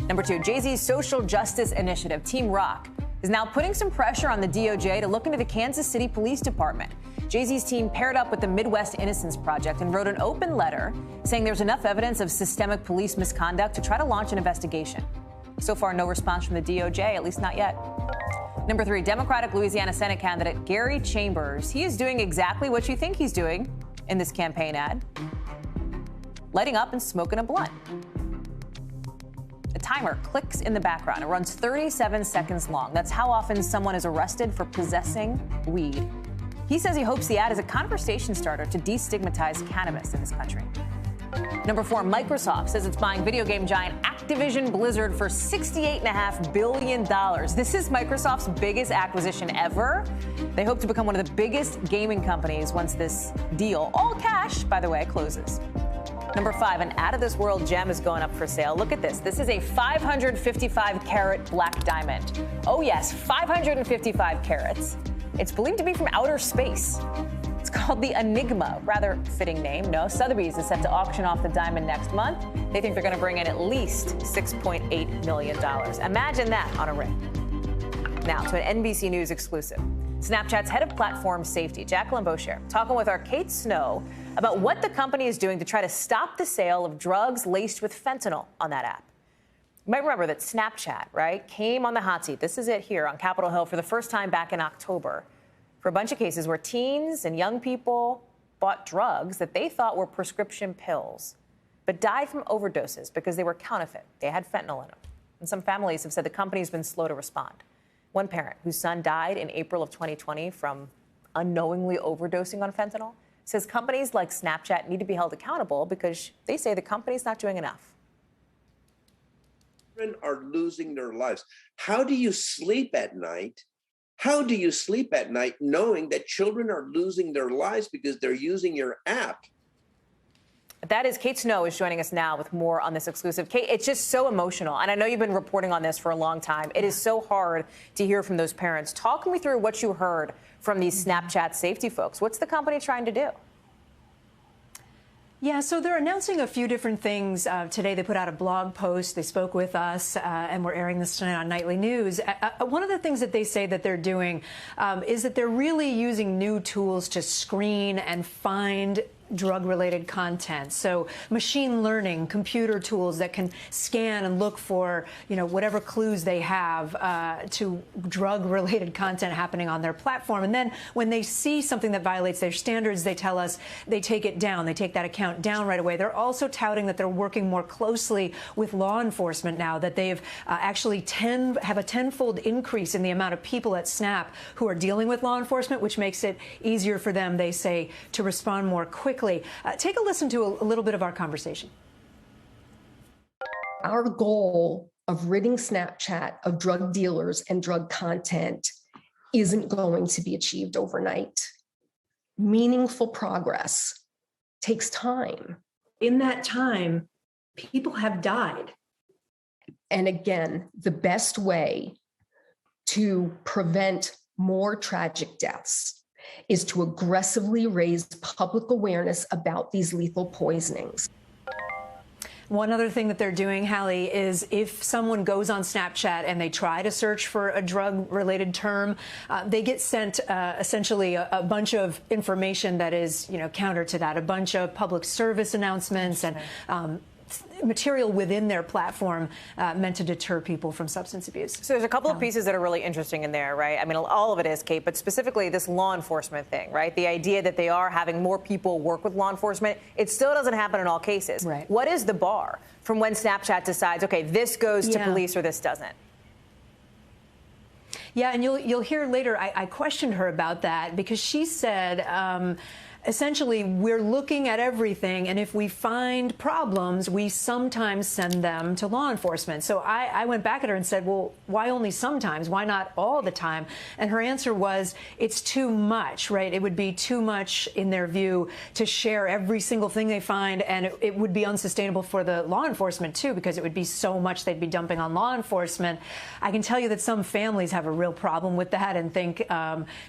Number 2, Jay-Z's social justice initiative, Team Rock, is now putting some pressure on the DOJ to look into the Kansas City Police Department. Jay-Z's team paired up with the Midwest Innocence Project and wrote an open letter saying there's enough evidence of systemic police misconduct to try to launch an investigation. So far, no response from the DOJ, at least not yet. Number 3, Democratic Louisiana Senate candidate Gary Chambers. He is doing exactly what you think he's doing in this campaign ad, lighting up and smoking a blunt. A timer clicks in the background. It runs 37 seconds long. That's how often someone is arrested for possessing weed. He says he hopes the ad is a conversation starter to destigmatize cannabis in this country. Number 4, Microsoft says it's buying video game giant Activision Blizzard for $68.5 billion. This is Microsoft's biggest acquisition ever. They hope to become one of the biggest gaming companies once this deal, all cash, by the way, closes. Number 5, an out-of-this-world gem is going up for sale. Look at this. This is a 555-carat black diamond. Oh, yes, 555 carats. It's believed to be from outer space. It's called the Enigma, rather fitting name. No, Sotheby's is set to auction off the diamond next month. They think they're going to bring in at least $6.8 million. Imagine that on a ring. Now to an NBC News exclusive. Snapchat's head of platform safety, Jacqueline Boucher, talking with our Kate Snow about what the company is doing to try to stop the sale of drugs laced with fentanyl on that app. You might remember that Snapchat, right, came on the hot seat. This is it here on Capitol Hill for the first time back in October for a bunch of cases where teens and young people bought drugs that they thought were prescription pills, but died from overdoses because they were counterfeit. They had fentanyl in them. And some families have said the company's been slow to respond. One parent whose son died in April of 2020 from unknowingly overdosing on fentanyl says companies like Snapchat need to be held accountable because they say the company's not doing enough. Children are losing their lives. How do you sleep at night? How do you sleep at night knowing that children are losing their lives because they're using your app? That is Kate Snow is joining us now with more on this exclusive. Kate, it's just so emotional. And I know you've been reporting on this for a long time. It is so hard to hear from those parents. Talk me through what you heard from these Snapchat safety folks. What's the company trying to do? Yeah, so they're announcing a few different things. Today they put out a blog post. They spoke with us, and we're airing this tonight on Nightly News. One of the things that they say that they're doing is that they're really using new tools to screen and find drug-related content. So machine learning, computer tools that can scan and look for, whatever clues they have to drug-related content happening on their platform. And then when they see something that violates their standards, they tell us they take it down. They take that account down right away. They're also touting that they're working more closely with law enforcement now, that they've actually have a tenfold increase in the amount of people at Snap who are dealing with law enforcement, which makes it easier for them, they say, to respond more quickly. Take a listen to a little bit of our conversation. Our goal of ridding Snapchat of drug dealers and drug content isn't going to be achieved overnight. Meaningful progress takes time. In that time, people have died. And again, the best way to prevent more tragic deaths is to aggressively raise public awareness about these lethal poisonings. One other thing that they're doing, Hallie, is if someone goes on Snapchat and they try to search for a drug-related term, they get sent essentially a bunch of information that is, counter to that, a bunch of public service announcements and material within their platform meant to deter people from substance abuse. So there's a couple of pieces that are really interesting in there, right? I mean, all of it is, Kate, but specifically this law enforcement thing, right? The idea that they are having more people work with law enforcement, it still doesn't happen in all cases. Right. What is the bar from when Snapchat decides, okay, this goes to police or this doesn't? Yeah, and you'll hear later, I questioned her about that because she said, essentially, we're looking at everything, and if we find problems, we sometimes send them to law enforcement. So I went back at her and said, well, why only sometimes? Why not all the time? And her answer was, it's too much, right? It would be too much, in their view, to share every single thing they find, and it would be unsustainable for the law enforcement, too, because it would be so much they'd be dumping on law enforcement. I can tell you that some families have a real problem with that and think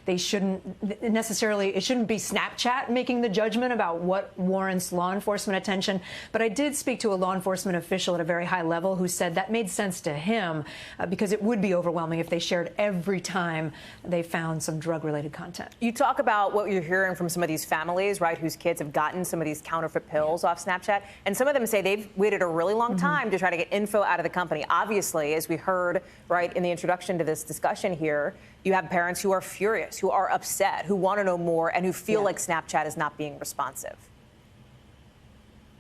they shouldn't necessarily, it shouldn't be Snapchat making the judgment about what warrants law enforcement attention. But I did speak to a law enforcement official at a very high level who said that made sense to him because it would be overwhelming if they shared every time they found some drug-related content. You talk about what you're hearing from some of these families, right, whose kids have gotten some of these counterfeit pills off Snapchat. And some of them say they've waited a really long time to try to get info out of the company. Obviously, as we heard, right, in the introduction to this discussion here, you have parents who are furious, who are upset, who want to know more, and who feel like Snapchat is not being responsive.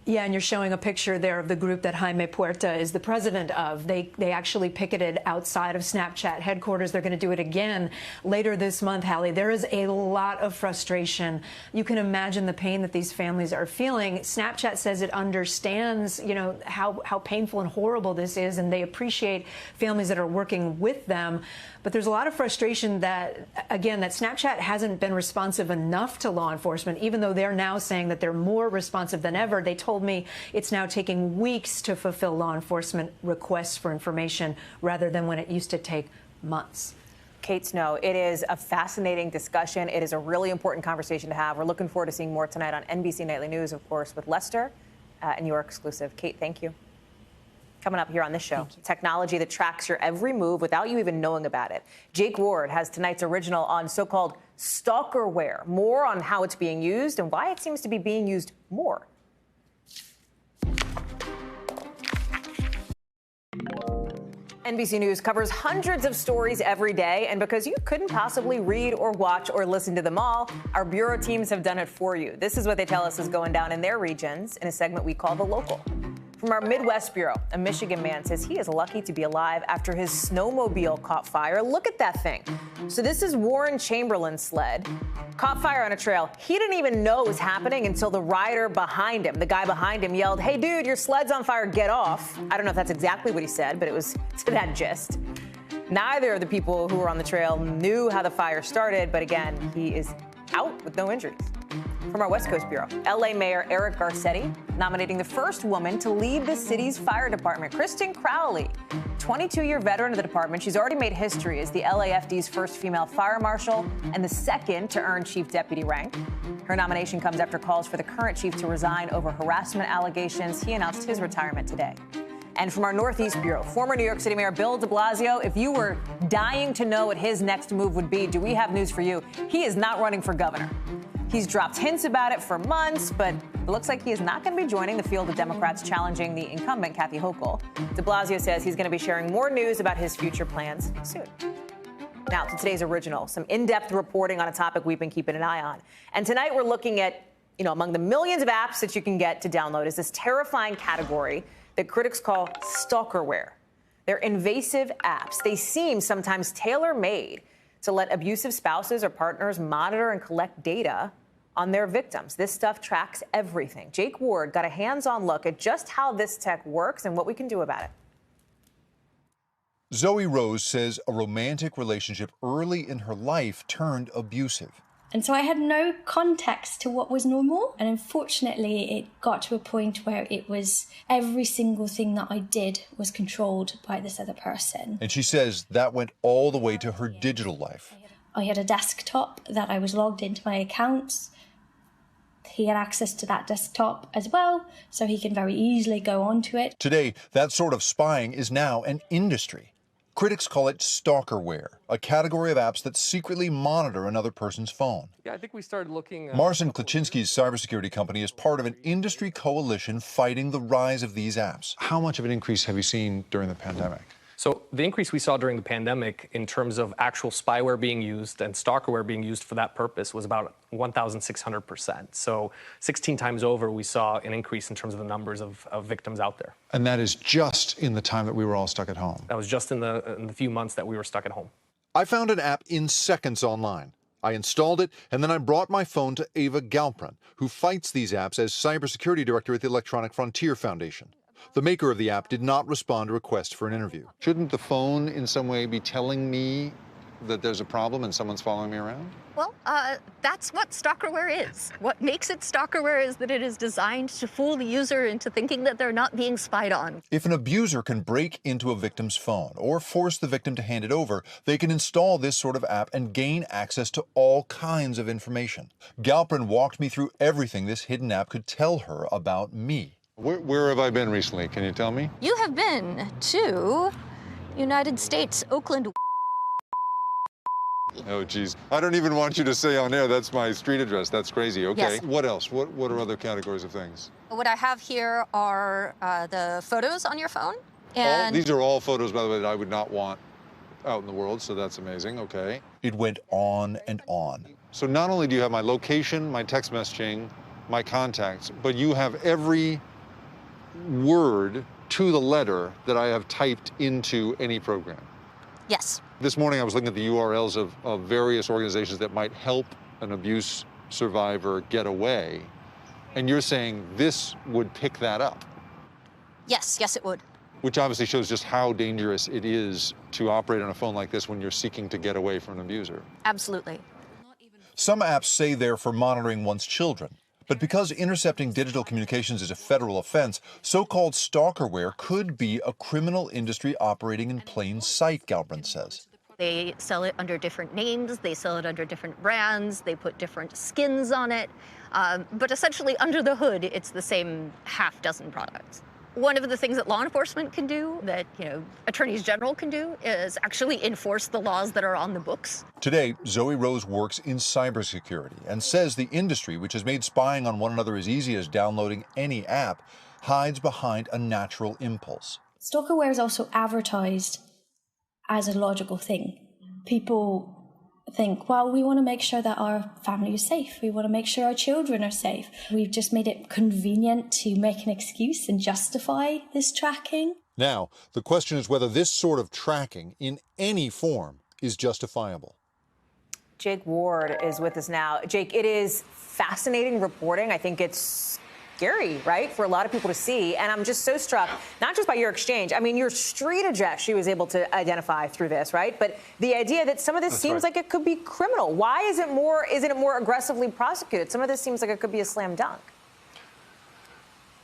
Yeah, and you're showing a picture there of the group that Jaime Puerta is the president of. They actually picketed outside of Snapchat headquarters. They're going to do it again later this month, Hallie. There is a lot of frustration. You can imagine the pain that these families are feeling. Snapchat says it understands, how painful and horrible this is, and they appreciate families that are working with them. But there's a lot of frustration that, again, that Snapchat hasn't been responsive enough to law enforcement, even though they're now saying that they're more responsive than ever. They told me it's now taking weeks to fulfill law enforcement requests for information rather than when it used to take months. Kate Snow, it is a fascinating discussion. It is a really important conversation to have. We're looking forward to seeing more tonight on NBC Nightly News, of course, with Lester and your exclusive. Kate, thank you. Coming up here on this show, technology that tracks your every move without you even knowing about it. Jake Ward has tonight's original on so-called Stalkerware. More on how it's being used and why it seems to be being used more. NBC News covers hundreds of stories every day, and because you couldn't possibly read or watch or listen to them all, our bureau teams have done it for you. This is what they tell us is going down in their regions in a segment we call The Local. From our Midwest Bureau, a Michigan man says he is lucky to be alive after his snowmobile caught fire. Look at that thing. So this is Warren Chamberlain's sled. Caught fire on a trail. He didn't even know it was happening until the rider behind him, the guy behind him, yelled, "Hey, dude, your sled's on fire, get off." I don't know if that's exactly what he said, but it was to that gist. Neither of the people who were on the trail knew how the fire started, but again, he is out with no injuries. From our West Coast Bureau, L.A. Mayor Eric Garcetti nominating the first woman to lead the city's fire department, Kristen Crowley, 22-year veteran of the department. She's already made history as the LAFD's first female fire marshal and the second to earn chief deputy rank. Her nomination comes after calls for the current chief to resign over harassment allegations. He announced his retirement today. And from our Northeast Bureau, former New York City Mayor Bill de Blasio, if you were dying to know what his next move would be, do we have news for you? He is not running for governor. He's dropped hints about it for months, but it looks like he is not going to be joining the field of Democrats challenging the incumbent Kathy Hochul. De Blasio says he's going to be sharing more news about his future plans soon. Now to today's original, some in-depth reporting on a topic we've been keeping an eye on. And tonight we're looking at, among the millions of apps that you can get to download is this terrifying category that critics call stalkerware. They're invasive apps. They seem sometimes tailor-made to let abusive spouses or partners monitor and collect data on their victims. This stuff tracks everything. Jake Ward got a hands-on look at just how this tech works and what we can do about it. Zoe Rose says a romantic relationship early in her life turned abusive. And so I had no context to what was normal. And unfortunately, it got to a point where it was every single thing that I did was controlled by this other person. And she says that went all the way to her digital life. I had a desktop that I was logged into my accounts. He had access to that desktop as well, so he can very easily go onto it. Today, that sort of spying is now an industry. Critics call it Stalkerware, a category of apps that secretly monitor another person's phone. Yeah, I think we started looking... Marcin Klaczynski's cybersecurity company is part of an industry coalition fighting the rise of these apps. How much of an increase have you seen during the pandemic? So the increase we saw during the pandemic in terms of actual spyware being used and stalkerware being used for that purpose was about 1,600%. So 16 times over, we saw an increase in terms of the numbers of victims out there. And that is just in the time that we were all stuck at home? That was just in the few months that we were stuck at home. I found an app in seconds online. I installed it, and then I brought my phone to Eva Galprin, who fights these apps as cybersecurity director at the Electronic Frontier Foundation. The maker of the app did not respond to requests for an interview. Shouldn't the phone in some way be telling me that there's a problem and someone's following me around? Well, that's what Stalkerware is. What makes it Stalkerware is that it is designed to fool the user into thinking that they're not being spied on. If an abuser can break into a victim's phone or force the victim to hand it over, they can install this sort of app and gain access to all kinds of information. Galprin walked me through everything this hidden app could tell her about me. Where have I been recently? Can you tell me? You have been to United States, Oakland. Oh, geez. I don't even want you to say on air that's my street address. That's crazy. Okay. Yes. What else? What are other categories of things? What I have here are the photos on your phone. These are all photos, by the way, that I would not want out in the world, so that's amazing. Okay. It went on and on. So not only do you have my location, my text messaging, my contacts, but you have every word to the letter that I have typed into any program. Yes. This morning I was looking at the URLs of various organizations that might help an abuse survivor get away, and you're saying this would pick that up. Yes, yes it would. Which obviously shows just how dangerous it is to operate on a phone like this when you're seeking to get away from an abuser. Absolutely. Some apps say they're for monitoring one's children. But because intercepting digital communications is a federal offense, so-called stalkerware could be a criminal industry operating in plain sight, Galprin says. They sell it under different names, they sell it under different brands, they put different skins on it, but essentially under the hood, it's the same half dozen products. One of the things that law enforcement can do, that attorneys general can do, is actually enforce the laws that are on the books. Today, Zoe Rose works in cybersecurity and says the industry, which has made spying on one another as easy as downloading any app, hides behind a natural impulse. Stalkerware is also advertised as a logical thing. People think, well, we want to make sure that our family is safe. We want to make sure our children are safe. We've just made it convenient to make an excuse and justify this tracking. Now, the question is whether this sort of tracking in any form is justifiable. Jake Ward is with us now. Jake, it is fascinating reporting. I think it's scary, right, for a lot of people to see. And I'm just so struck, not just by your exchange. I mean, your street address she was able to identify through this, right? But the idea that some of this seems like it could be criminal. Why isn't it more aggressively prosecuted? Some of this seems like it could be a slam dunk.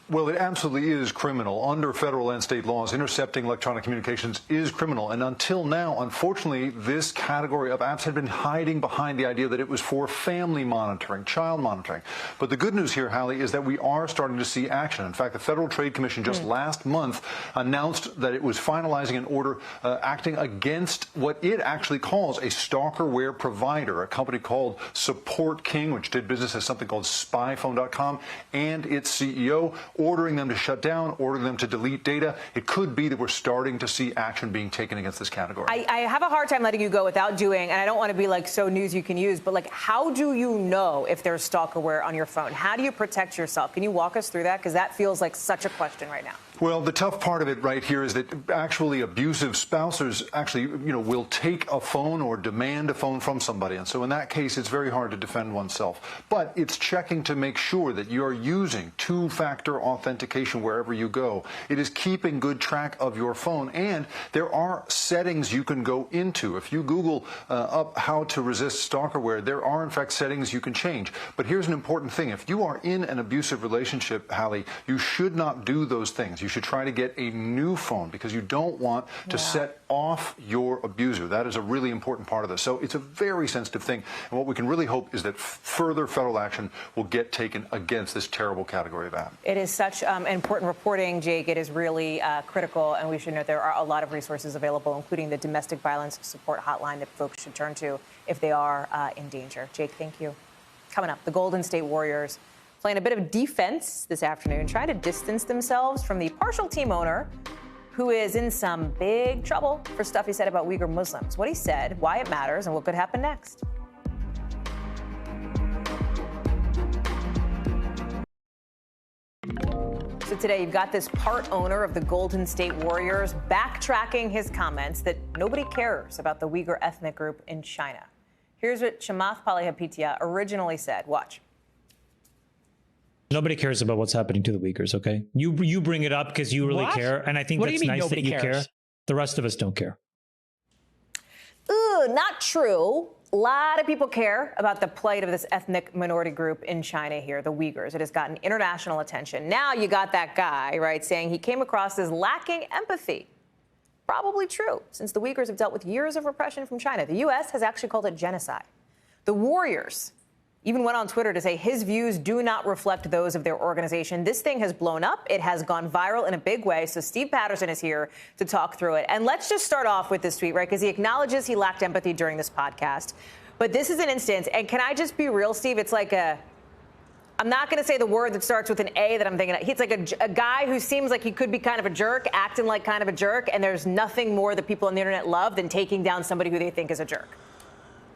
Well, it absolutely is criminal. Under federal and state laws, intercepting electronic communications is criminal. And until now, unfortunately, this category of apps had been hiding behind the idea that it was for family monitoring, child monitoring. But the good news here, Hallie, is that we are starting to see action. In fact, the Federal Trade Commission just last month announced that it was finalizing an order acting against what it actually calls a stalkerware provider, a company called Support King, which did business as something called spyphone.com, and its CEO, ordering them to shut down, ordering them to delete data. It could be that we're starting to see action being taken against this category. I have a hard time letting you go without doing, and I don't want to be like so news you can use, but like, how do you know if there's stalkerware on your phone? How do you protect yourself? Can you walk us through that? Because that feels like such a question right now. Well, the tough part of it right here is that actually abusive spouses actually, will take a phone or demand a phone from somebody. And so in that case, it's very hard to defend oneself. But it's checking to make sure that you're using two-factor authentication wherever you go. It is keeping good track of your phone. And there are settings you can go into. If you Google up how to resist stalkerware, there are, in fact, settings you can change. But here's an important thing. If you are in an abusive relationship, Hallie, you should not do those things. You should try to get a new phone because you don't want to set off your abuser. That is a really important part of this. So it's a very sensitive thing. And what we can really hope is that further federal action will get taken against this terrible category of app. It is such important reporting, Jake. It is really critical, and we should note there are a lot of resources available, including the domestic violence support hotline that folks should turn to if they are in danger. Jake, thank you. Coming up, the Golden State Warriors playing a bit of defense this afternoon, trying to distance themselves from the partial team owner who is in some big trouble for stuff he said about Uyghur Muslims. What he said, why it matters, and what could happen next. So today you've got this part owner of the Golden State Warriors backtracking his comments that nobody cares about the Uyghur ethnic group in China. Here's what Chamath Palihapitiya originally said. Watch. Nobody cares about what's happening to the Uyghurs, okay? You bring it up because you really care, and I think that's nice that you care. The rest of us don't care. Ooh, not true. A lot of people care about the plight of this ethnic minority group in China here, the Uyghurs. It has gotten international attention. Now you got that guy, right, saying he came across as lacking empathy. Probably true, since the Uyghurs have dealt with years of repression from China. The U.S. has actually called it genocide. The Warriors even went on Twitter to say his views do not reflect those of their organization. This thing has blown up. It has gone viral in a big way. So Steve Patterson is here to talk through it. And let's just start off with this tweet, right? Because he acknowledges he lacked empathy during this podcast. But this is an instance, and can I just be real, Steve? It's like I'm not going to say the word that starts with an A that I'm thinking of. He's like a guy who seems like he could be kind of a jerk, acting like kind of a jerk, and there's nothing more that people on the internet love than taking down somebody who they think is a jerk.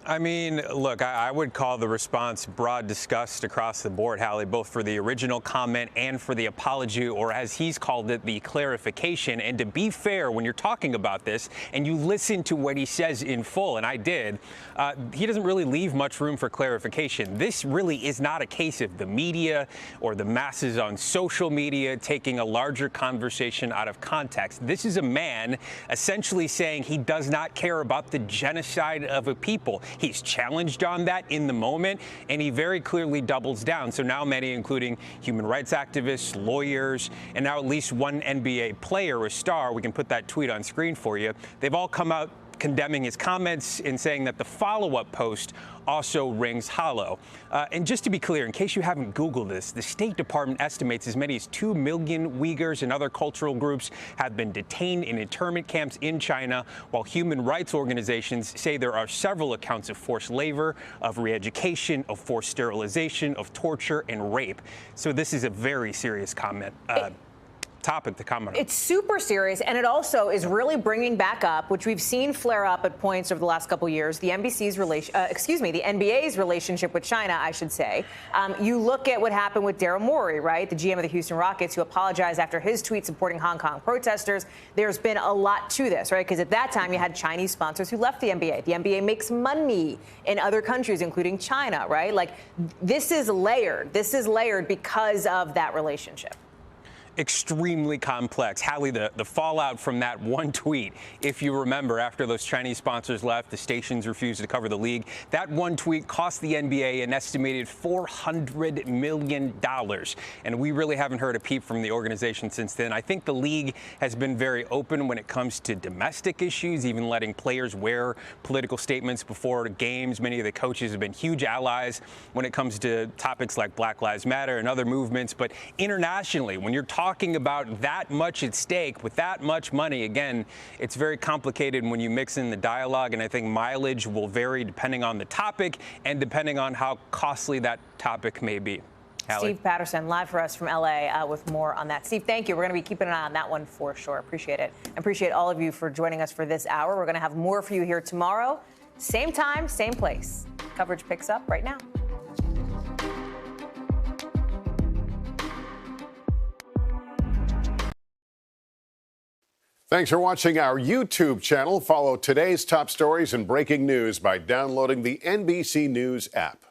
I mean, look, I would call the response broad disgust across the board, Hallie, both for the original comment and for the apology, or as he's called it, the clarification. And to be fair, when you're talking about this and you listen to what he says in full, and I did, he doesn't really leave much room for clarification. This really is not a case of the media or the masses on social media taking a larger conversation out of context. This is a man essentially saying he does not care about the genocide of a people. He's challenged on that in the moment, and he very clearly doubles down. So now many, including human rights activists, lawyers, and now at least one NBA player, a star, we can put that tweet on screen for you, they've all come out condemning his comments and saying that the follow-up post also rings hollow. And just to be clear, in case you haven't Googled this, the State Department estimates as many as 2 million Uyghurs and other cultural groups have been detained in internment camps in China, while human rights organizations say there are several accounts of forced labor, of re-education, of forced sterilization, of torture and rape. So this is a very serious topic to comment on. It's super serious, and it also is really bringing back up, which we've seen flare up at points over the last couple of years, the the NBA's relationship with China, I should say. You look at what happened with Daryl Morey, right, the GM of the Houston Rockets, who apologized after his tweet supporting Hong Kong protesters. There's been a lot to this, right, because at that time you had Chinese sponsors who left the NBA. The NBA makes money in other countries, including China, right? Like, this is layered. This is layered because of that relationship. Extremely complex. Hallie, the fallout from that one tweet, if you remember, after those Chinese sponsors left, the stations refused to cover the league. That one tweet cost the NBA an estimated $400 million. And we really haven't heard a peep from the organization since then. I think the league has been very open when it comes to domestic issues, even letting players wear political statements before games. Many of the coaches have been huge allies when it comes to topics like Black Lives Matter and other movements. But internationally, when you're talking about that much at stake with that much money, again, it's very complicated when you mix in the dialogue, and I think mileage will vary depending on the topic and depending on how costly that topic may be. Hallie. Steve Patterson, live for us from L.A. With more on that. Steve, thank you. We're going to be keeping an eye on that one for sure. Appreciate it. Appreciate all of you for joining us for this hour. We're going to have more for you here tomorrow. Same time, same place. Coverage picks up right now. Thanks for watching our YouTube channel. Follow today's top stories and breaking news by downloading the NBC News app.